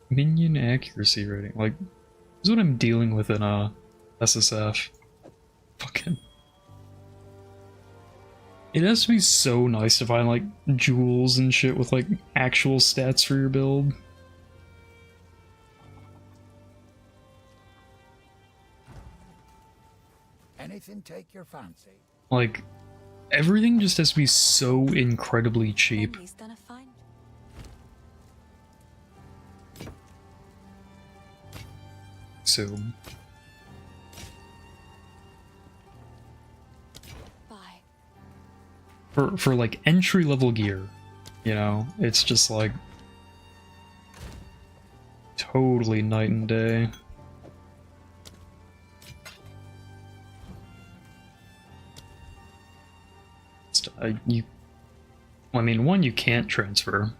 Minion accuracy rating. Like, this is what I'm dealing with in SSF. Fucking. It has to be so nice to find like jewels and shit with like actual stats for your build. Anything take your fancy? Like, everything just has to be so incredibly cheap. Done a fine. So Bye. for like entry level gear, you know, it's just like totally night and day. I mean, one, you can't transfer.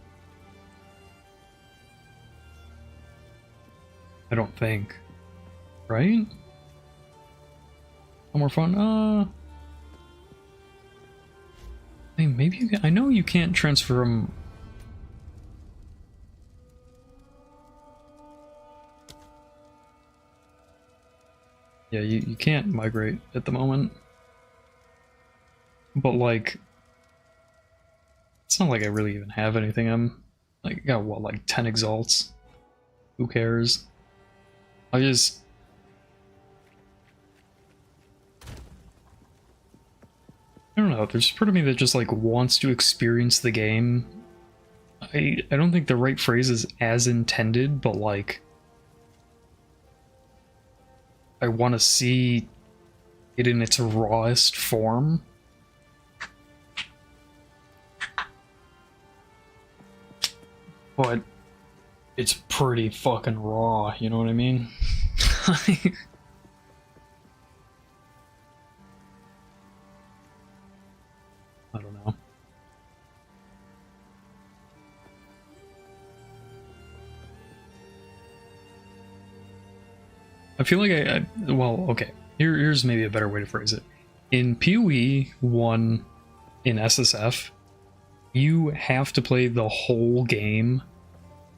I don't think. Right? No more fun? Hey, maybe you can, I know you can't transfer them. Yeah, you can't migrate at the moment. But like, it's not like I really even have anything. I'm like, got what, like 10 exalts? Who cares? I just... I don't know, there's part of me that just like wants to experience the game. I don't think the right phrase is as intended, but like, I want to see it in its rawest form. But it's pretty fucking raw, you know what I mean? I don't know. I feel like well, okay. Here's maybe a better way to phrase it. In PoE 1 in SSF, you have to play the whole game.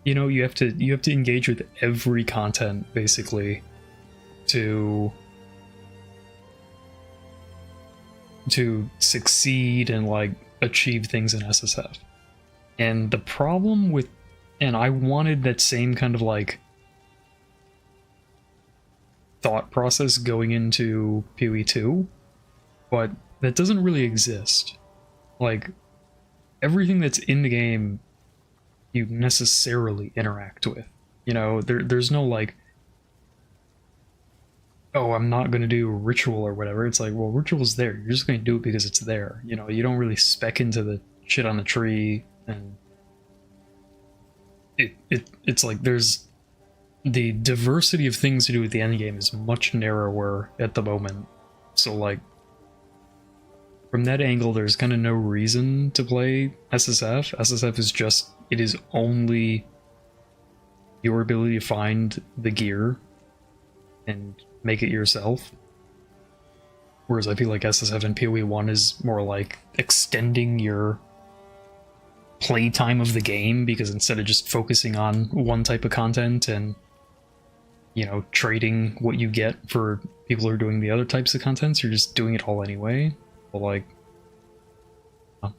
You know, you have to engage with every content basically to succeed and like achieve things in SSF. And the problem with, and I wanted that same kind of like thought process going into PoE 2, but that doesn't really exist. Like, everything that's in the game you necessarily interact with. You know, there's no like, oh, I'm not going to do ritual or whatever. It's like, well, ritual's there. You're just going to do it because it's there. You know, you don't really spec into the shit on the tree, and it's like there's the diversity of things to do with the endgame is much narrower at the moment. So like, from that angle, there's kind of no reason to play SSF. SSF is just, it is only your ability to find the gear and make it yourself. Whereas I feel like SSF and PoE 1 is more like extending your playtime of the game, because instead of just focusing on one type of content and, you know, trading what you get for people who are doing the other types of contents, you're just doing it all anyway. But like, part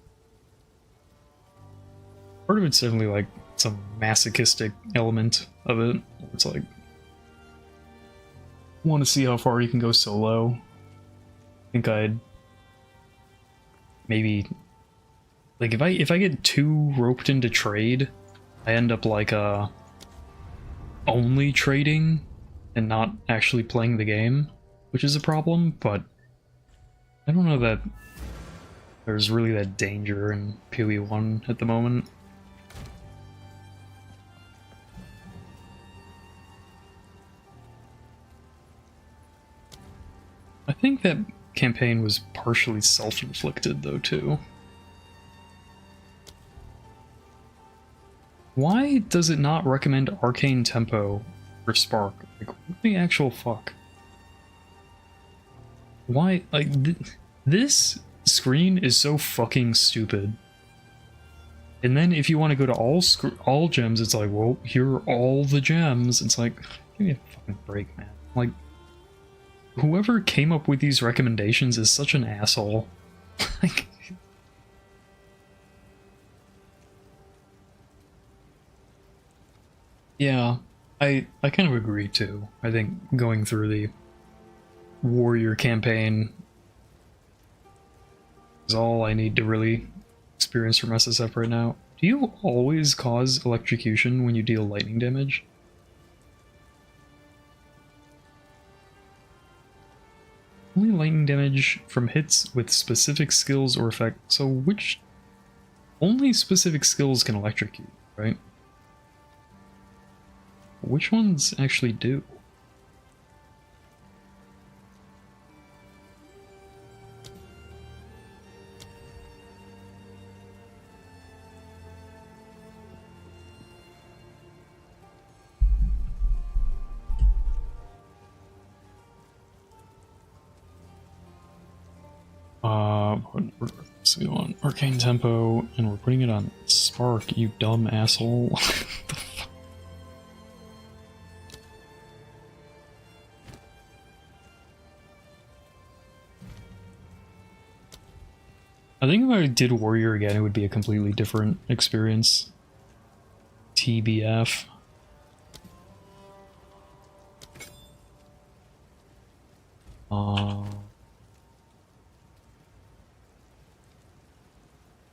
of it's definitely like some masochistic element of it. It's like, want to see how far you can go solo. I think I'd maybe, like, if I get too roped into trade, I end up like only trading and not actually playing the game, which is a problem. But I don't know that there's really that danger in PoE 1 at the moment. I think that campaign was partially self-inflicted though too. Why does it not recommend arcane tempo for Spark? Like, what the actual fuck? Why, like, this screen is so fucking stupid. And then if you want to go to all gems, it's like, well, here are all the gems. It's like, give me a fucking break, man. Like, whoever came up with these recommendations is such an asshole. Like, yeah, I kind of agree too. I think going through the warrior campaign is all I need to really experience from SSF right now. Do you always cause electrocution when you deal lightning damage? Only lightning damage from hits with specific skills or effects. So which... Only specific skills can electrocute, right? Which ones actually do? So we want Arcane Tempo, and we're putting it on Spark, you dumb asshole. What the fuck? I think if I did Warrior again, it would be a completely different experience. TBF.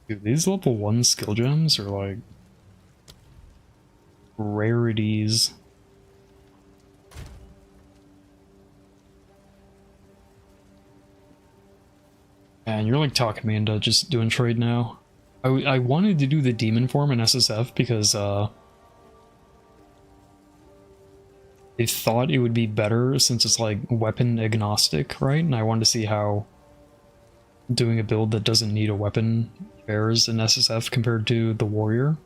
Dude, these level 1 skill gems are like rarities. And you're like talking me into just doing trade now. I wanted to do the demon form in SSF because they thought it would be better since it's like weapon agnostic, right? And I wanted to see how doing a build that doesn't need a weapon fares in SSF compared to the warrior.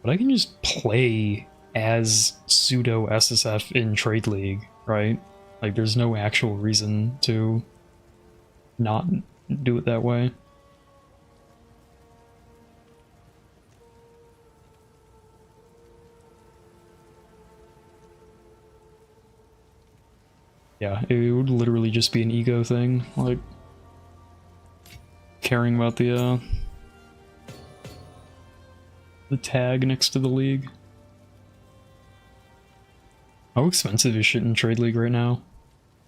But I can just play as pseudo SSF in Trade League, right? Like there's no actual reason to not do it that way. Yeah, it would literally just be an ego thing, like caring about the tag next to the league. How expensive is shit in Trade League right now?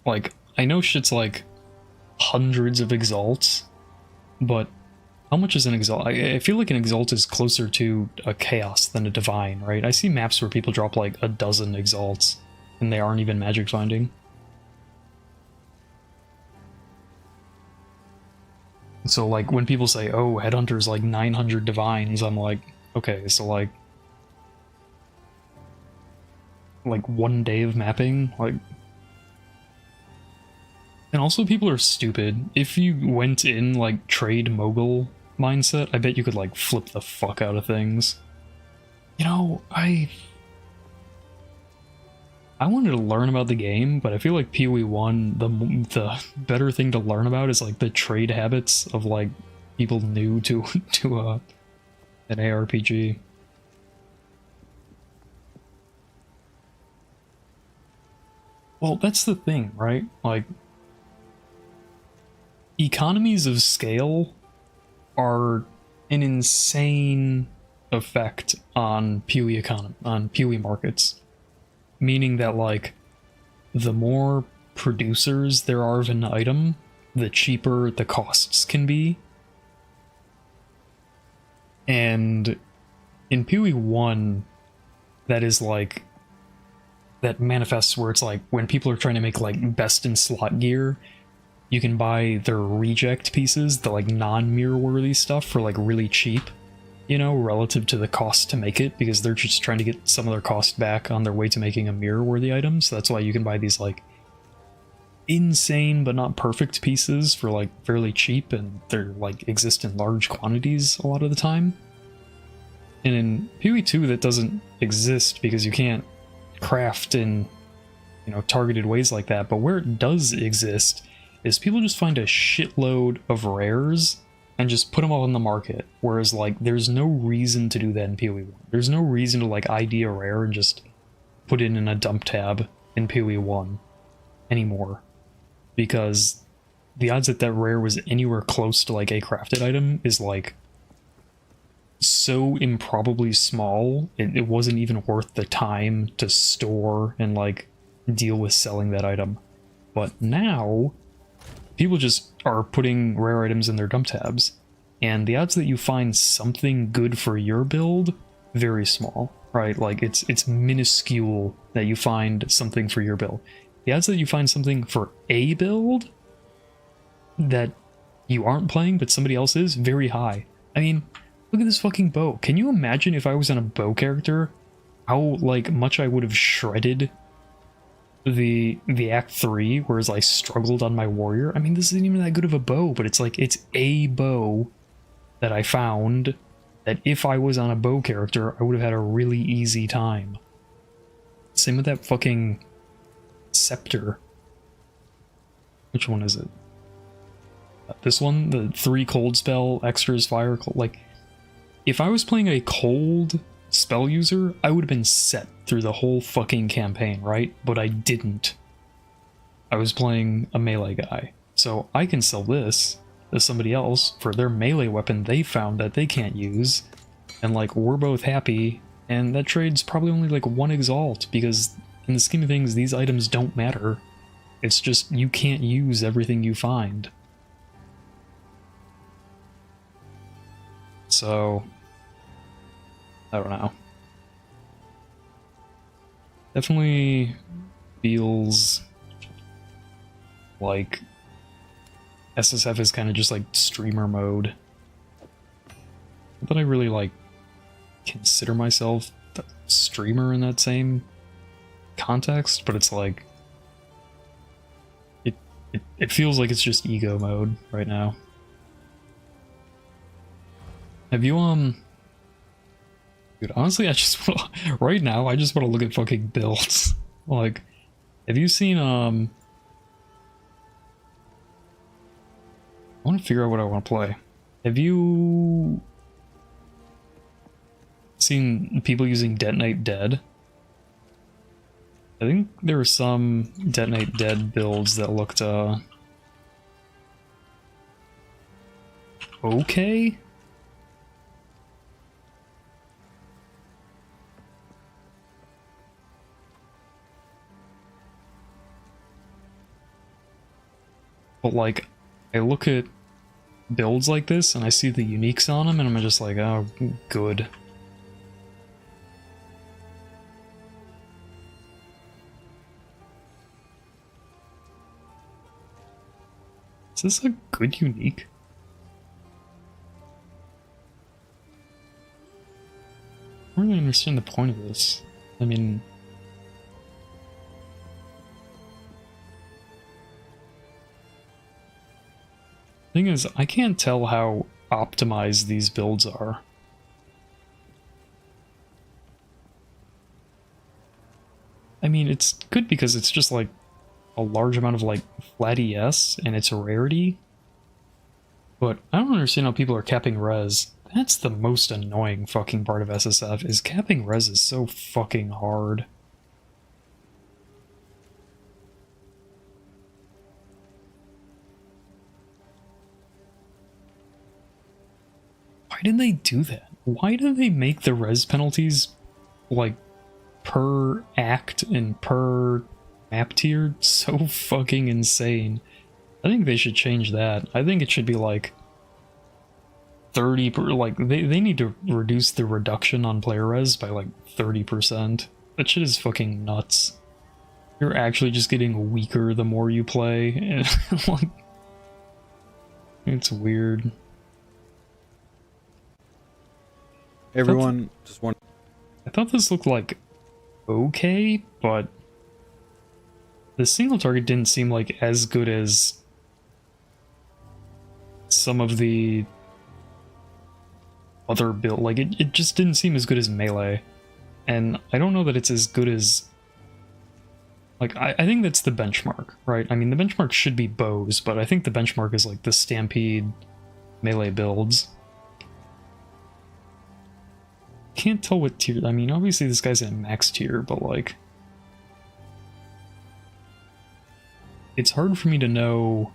Like, I know shit's like hundreds of exalts, but how much is an exalt? I feel like an exalt is closer to a chaos than a divine, right? I see maps where people drop like a dozen exalts and they aren't even magic finding. So like when people say, oh, Headhunter's like 900 divines, I'm like, okay, so like 1 day of mapping, like. And also people are stupid. If you went in like trade mogul mindset, I bet you could like flip the fuck out of things. You know, I wanted to learn about the game, but I feel like PoE 1, the better thing to learn about is like the trade habits of like people new to an ARPG. Well, that's the thing, right? Like economies of scale are an insane effect on PoE markets. Meaning that like the more producers there are of an item, the cheaper the costs can be. And in PoE 1, that is like that manifests where it's like when people are trying to make like best in slot gear, you can buy their reject pieces, the like non-mirror worthy stuff for like really cheap, you know, relative to the cost to make it, because they're just trying to get some of their cost back on their way to making a mirror worthy item. So that's why you can buy these like insane but not perfect pieces for like fairly cheap, and they're like exist in large quantities a lot of the time. And in PoE 2 that doesn't exist because you can't craft in, you know, targeted ways like that. But where it does exist is people just find a shitload of rares and just put them all on the market. Whereas, like, there's no reason to do that in PoE 1. There's no reason to, like, ID a rare and just put it in a dump tab in PoE 1 anymore. Because the odds that that rare was anywhere close to, like, a crafted item is, like, so improbably small, it wasn't even worth the time to store and, like, deal with selling that item. But now, people just are putting rare items in their dump tabs, and the odds that you find something good for your build, very small, right? Like, it's minuscule that you find something for your build. The odds that you find something for a build that you aren't playing but somebody else is, very high. I mean, look at this fucking bow. Can you imagine if I was on a bow character, how, like, much I would have shredded the Act 3, whereas I struggled on my warrior? I mean, this isn't even that good of a bow, but it's like, it's a bow that I found that if I was on a bow character, I would have had a really easy time. Same with that fucking scepter. Which one is it? This one? The 3 cold spell, extras, fire, cold. Like, if I was playing a cold spell user, I would have been set through the whole fucking campaign, right? But I didn't. I was playing a melee guy. So I can sell this to somebody else for their melee weapon they found that they can't use. And, like, we're both happy. And that trade's probably only, like, 1 exalt, because in the scheme of things, these items don't matter. It's just, you can't use everything you find. So, I don't know. Definitely feels like SSF is kind of just like streamer mode. Not that I really like consider myself a streamer in that same context, but it's like it feels like it's just ego mode right now. Have you dude, honestly, I just right now I just want to look at fucking builds. Like, have you seen I want to figure out what I want to play. Have you seen people using Detonate Dead? I think there were some Detonate Dead builds that looked okay. But, like, I look at builds like this and I see the uniques on them and I'm just like, oh, good. Is this a good unique? I don't really understand the point of this. I mean, thing is, I can't tell how optimized these builds are. I mean, it's good because it's just like a large amount of like flat ES and it's a rarity. But I don't understand how people are capping res. That's the most annoying fucking part of SSF, is capping res is so fucking hard. Why did they do that? Why do they make the res penalties like per act and per map tier so fucking insane? I think they should change that. I think it should be like 30 per, like they need to reduce the reduction on player res by like 30%. That shit is fucking nuts. You're actually just getting weaker the more you play. And like, it's weird. Everyone, just one. I thought this looked like okay, but the single target didn't seem like as good as some of the other build. Like, it just didn't seem as good as melee. And I don't know that it's as good as... Like, I think that's the benchmark, right? I mean, the benchmark should be bows, but I think the benchmark is like the Stampede melee builds. Can't tell what tier. I mean, obviously this guy's in max tier, but like, it's hard for me to know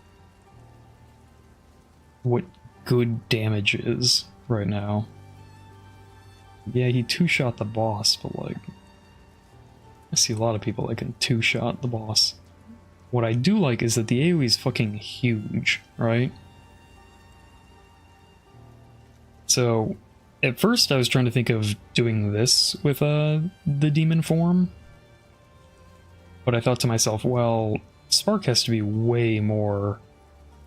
what good damage is right now. Yeah, he two-shot the boss, but like, I see a lot of people that can two-shot the boss. What I do like is that the AoE is fucking huge, right? So, at first I was trying to think of doing this with the demon form, but I thought to myself, well, Spark has to be way more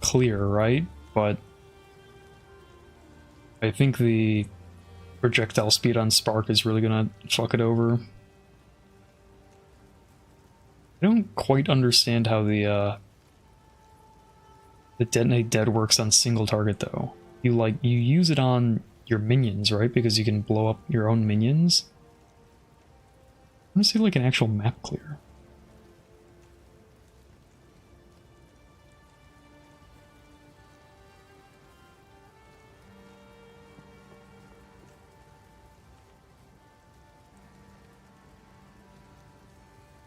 clear, right? But I think the projectile speed on Spark is really gonna fuck it over. I don't quite understand how the detonate dead works on single target though. You use it on your minions, right? Because you can blow up your own minions. I want to see like an actual map clear.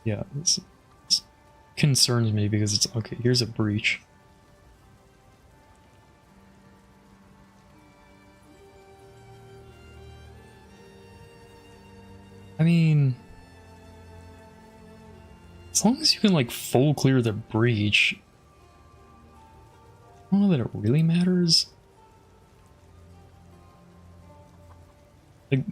Yeah, this concerns me because it's okay. Here's a breach. I mean, as long as you can like full clear the breach, I don't know that it really matters. Like,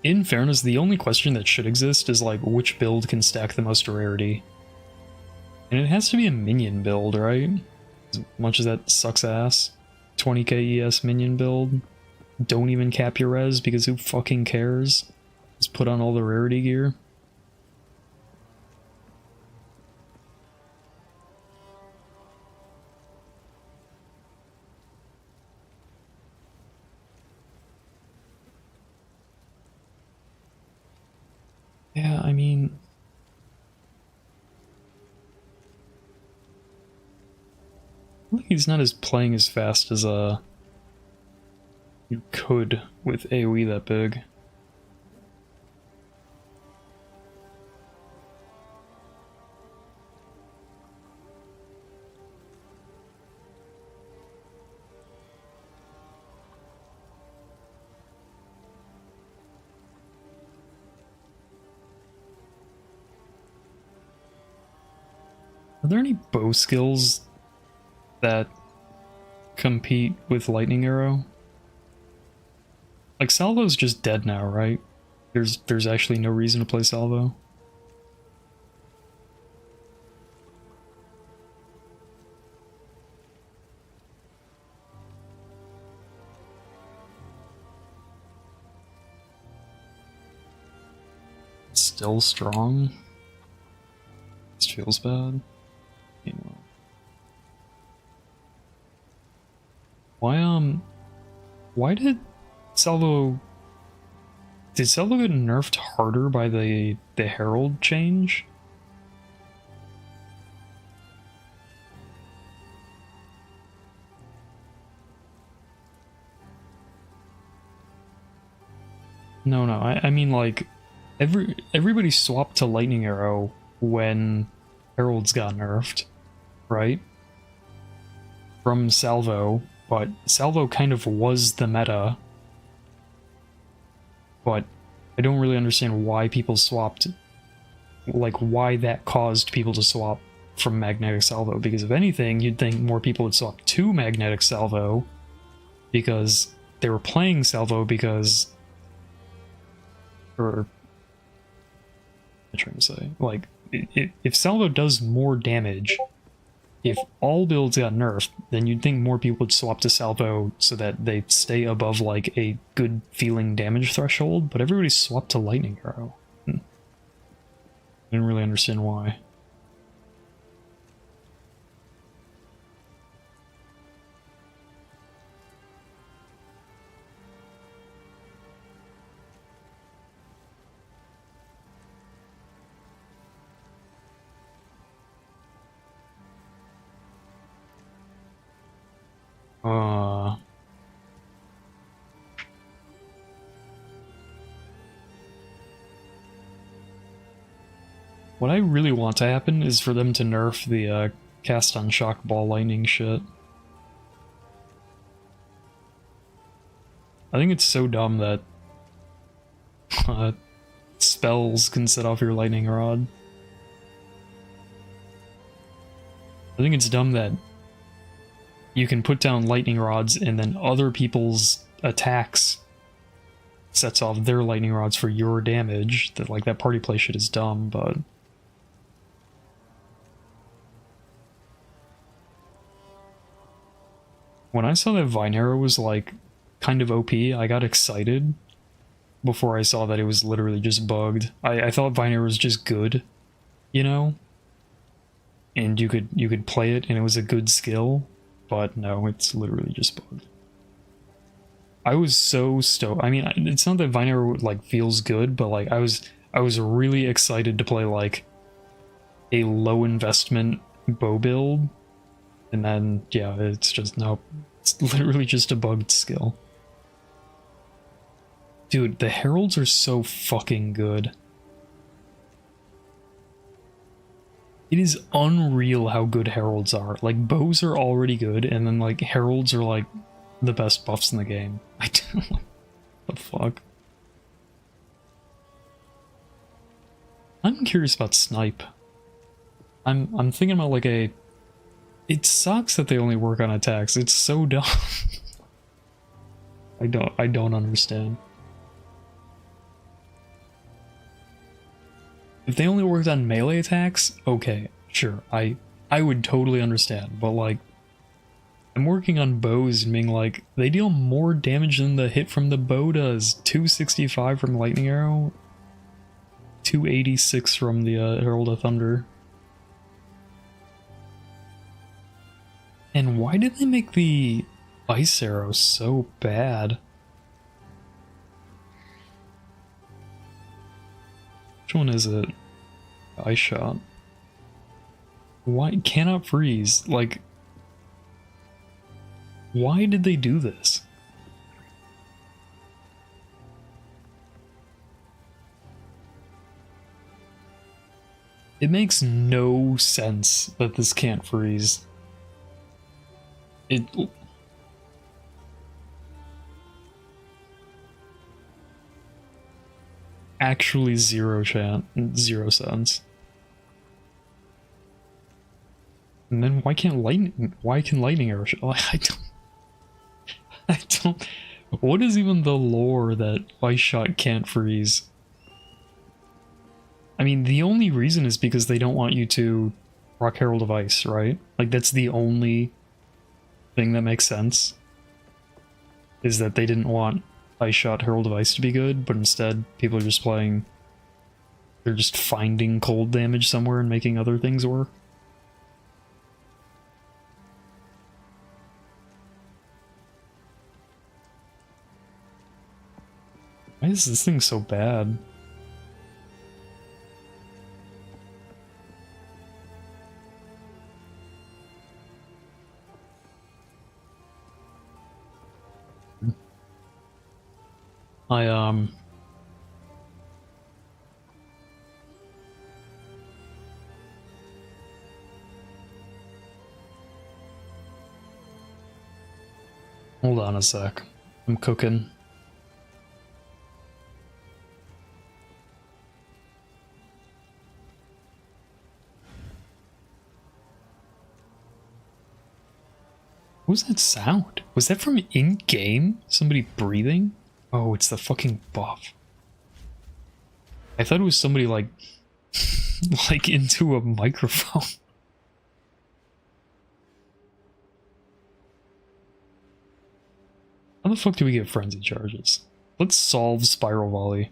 in fairness, the only question that should exist is like which build can stack the most rarity. And it has to be a minion build, right? As much as that sucks ass. 20k ES minion build. Don't even cap your res because who fucking cares? Just put on all the rarity gear. Yeah, I mean, I think he's not as playing as fast as you could with AoE that big. Are there any bow skills that compete with lightning arrow? Like salvo's just dead now, right? There's actually no reason to play salvo. Still strong. This feels bad. Anyway. Why did Salvo get nerfed harder by the Herald change? No, I mean like everybody swapped to Lightning Arrow when Heralds got nerfed, right? From Salvo, but Salvo kind of was the meta. But I don't really understand why people swapped, like why that caused people to swap from Magnetic Salvo, because if anything, you'd think more people would swap to Magnetic Salvo because they were playing Salvo because, or I'm trying to say, like, if Salvo does more damage, if all builds got nerfed, then you'd think more people would swap to Salvo so that they stay above like a good feeling damage threshold, but everybody swapped to Lightning Arrow. I didn't really understand why. What I really want to happen is for them to nerf the cast on shock ball lightning shit. I think it's so dumb that spells can set off your lightning rod. I think it's dumb that you can put down lightning rods and then other people's attacks sets off their lightning rods for your damage. That like that party play shit is dumb, but when I saw that Vine Arrow was like kind of OP, I got excited before I saw that it was literally just bugged. I thought Vine Arrow was just good, you know? And you could play it and it was a good skill, but no, it's literally just bugged. I was so stoked. I mean, it's not that Vine Arrow like feels good, but like I was really excited to play like a low investment bow build, and then yeah, it's just nope. It's literally just a bugged skill. Dude, the heralds are so fucking good. It is unreal how good heralds are. Like, bows are already good, and then like heralds are like the best buffs in the game. I don't know what the fuck. I'm curious about snipe. I'm thinking about like a. It sucks that they only work on attacks. It's so dumb. I don't understand. If they only worked on melee attacks, okay, sure, I would totally understand, but like, I'm working on bows and being like, they deal more damage than the hit from the bow does. 265 from Lightning Arrow, 286 from the Herald of Thunder. And why did they make the Ice Arrow so bad? Which one is it? Ice Shot. Why cannot freeze? Like, why did they do this? It makes no sense that this can't freeze. It actually zero sense. And then why can lightning arrow I don't what is even the lore that Ice Shot can't freeze? I mean, the only reason is because they don't want you to rock Herald of Ice, right? Like, that's the only thing that makes sense, is that they didn't want Ice Shot Herald of Ice to be good, but instead people are just playing, they're just finding cold damage somewhere and making other things work. Why is this thing so bad? Hold on a sec. I'm cooking. What was that sound? Was that from in-game? Somebody breathing? Oh, it's the fucking buff. I thought it was somebody like like into a microphone. How the fuck do we get frenzy charges? Let's solve Spiral Volley.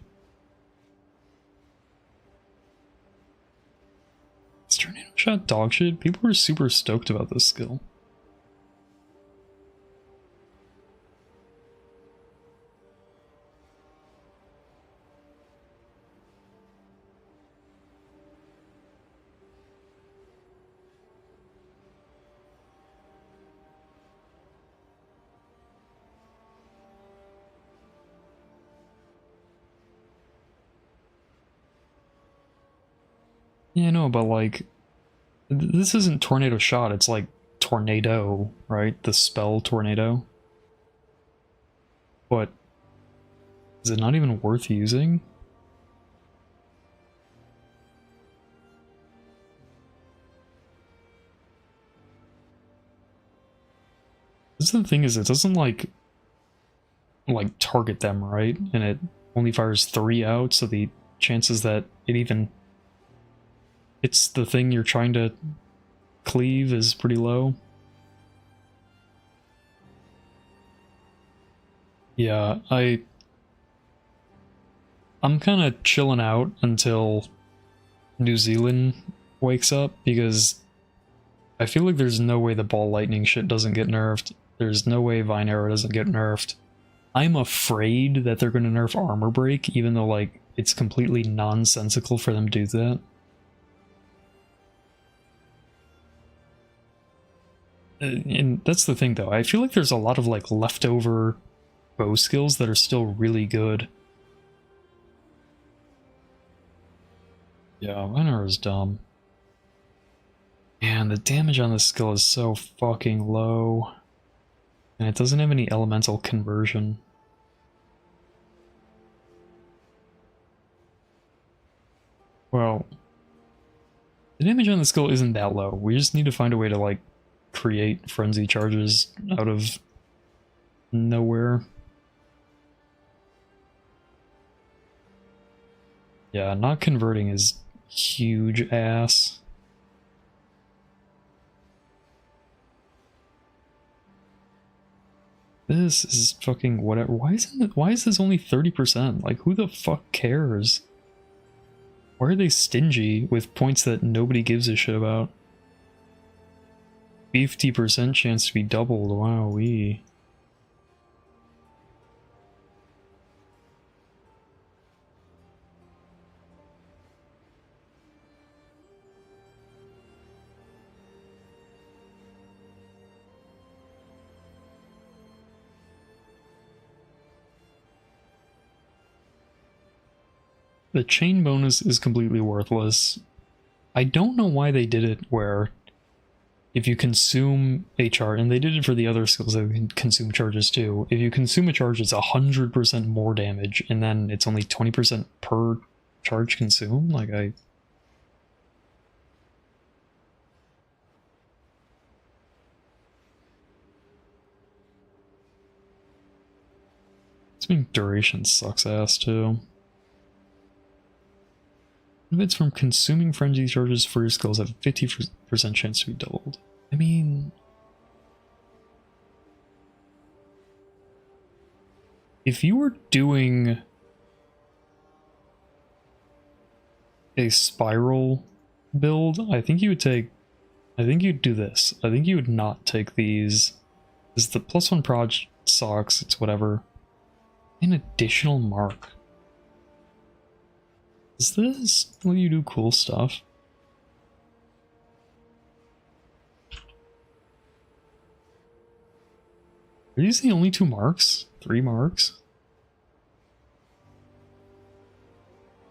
Is Tornado Shot dog shit? People are super stoked about this skill. Yeah, no, but like, this isn't tornado shot, it's like tornado, right? The spell tornado. But is it not even worth using? This is the thing, is it doesn't like target them, right? And it only fires 3 out, so the chances that it even hits the thing you're trying to cleave is pretty low. Yeah, I'm kind of chilling out until New Zealand wakes up, because I feel like there's no way the ball lightning shit doesn't get nerfed. There's no way Vine Arrow doesn't get nerfed. I'm afraid that they're going to nerf Armor Break, even though, like, it's completely nonsensical for them to do that. And that's the thing, though. I feel like there's a lot of, like, leftover bow skills that are still really good. Yeah, Vine Arrow is dumb. Man, the damage on this skill is so fucking low. And it doesn't have any elemental conversion. Well, the damage on the skill isn't that low. We just need to find a way to, like, create frenzy charges out of nowhere. Yeah, not converting is huge ass. This is fucking whatever. Why is this only 30%? Like, who the fuck cares? Why are they stingy with points that nobody gives a shit about? 50% chance to be doubled, wowee. The chain bonus is completely worthless. I don't know why they did it where if you consume a charge, and they did it for the other skills that can consume charges too, if you consume a charge it's 100% more damage, and then it's only 20% per charge consumed. Like, this mean duration sucks ass too. Benefits from consuming frenzy charges for your skills have a 50% chance to be doubled. I mean, if you were doing a spiral build, I think you'd do this. I think you would not take these. Is the +1 proj sucks, it's whatever. An additional mark. Is this will you do cool stuff? Are these the only 2 marks? 3 marks?